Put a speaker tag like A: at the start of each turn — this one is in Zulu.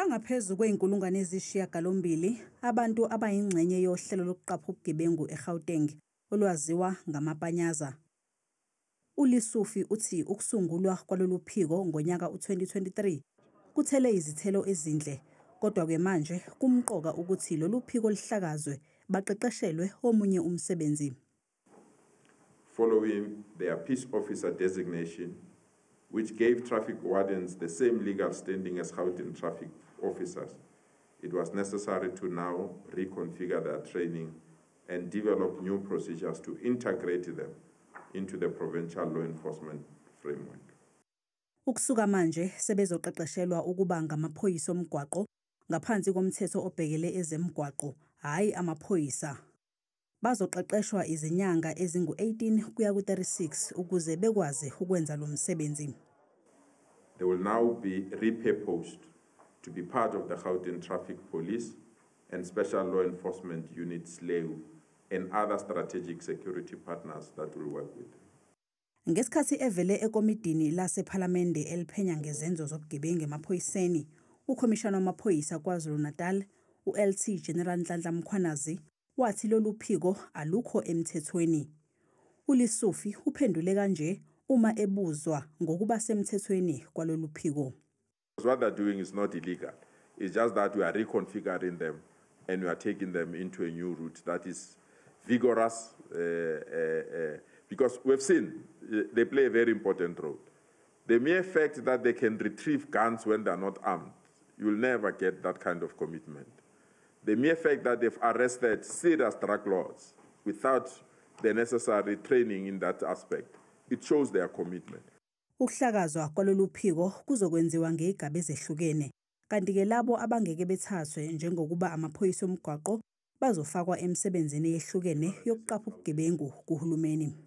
A: Bangaphezu kweyinkulungwane eziyisishiyagalombili abantu abayingxenye yohlelo lokuqapha ubugebengu eGauteng olwaziwa ngamapanyaza. ULesufi uthi ukusungulwa kwalolu phiko ngonyaka u-2023 kuthele izithelo ezinhle, kodwa-ke manje kumqoka ukuthi lolu phiko lihlakazwe baqeqeshelwe omunye umsebenzi.
B: Following their peace officer designation, which gave traffic wardens the same legal standing as Gauteng traffic officers, it was necessary to now reconfigure their training and develop new procedures to integrate them into the provincial law enforcement framework.
A: Ukusuka manje sebezoqeqeshelwa ukuba ngamaphoyisa omgwaqo ngaphansi komthetho obhekele ezemgwaqo, hayi amaphoyisa. Bazoqeqeshwa izinyanga ezingu-18 kuya ku-36 ukuze bekwazi ukwenza lo msebenzi.
B: They will now be repurposed to be part of the Gauteng Traffic Police and Special Law Enforcement Units SLEU and other strategic security partners that will work with them.
A: Ngesikhathi evele ekomidini lasephalamende eliphenya ngezenzo zobugebengu emaphoyiseni, ukhomishana wamaphoyisa KwaZulu-Natal, u-LT General Nhlanhla Mkhwanazi, wathi lolu phiko alukho emthethweni. ULesufi uphendule kanje uma ebuzwa ngokuba semthethweni kwalolu phiko.
B: What they're doing is not illegal. It's just that we are reconfiguring them and we are taking them into a new route that is vigorous because we've seen they play a very important role. The mere fact that they can retrieve guns when they're not armed, you'll never get that kind of commitment. The mere fact that they've arrested serious drug lords without the necessary training in that aspect, it shows their commitment.
A: Ukuhlakazwa kwalolu phiko kuzokwenziwa ngezigaba ezehlukene, kanti-ke labo abangeke bethathwe njengokuba amaphoyisa omgwaqo bazofakwa emsebenzini eyehlukene yokuqapha ubugebengu kuhulumeni.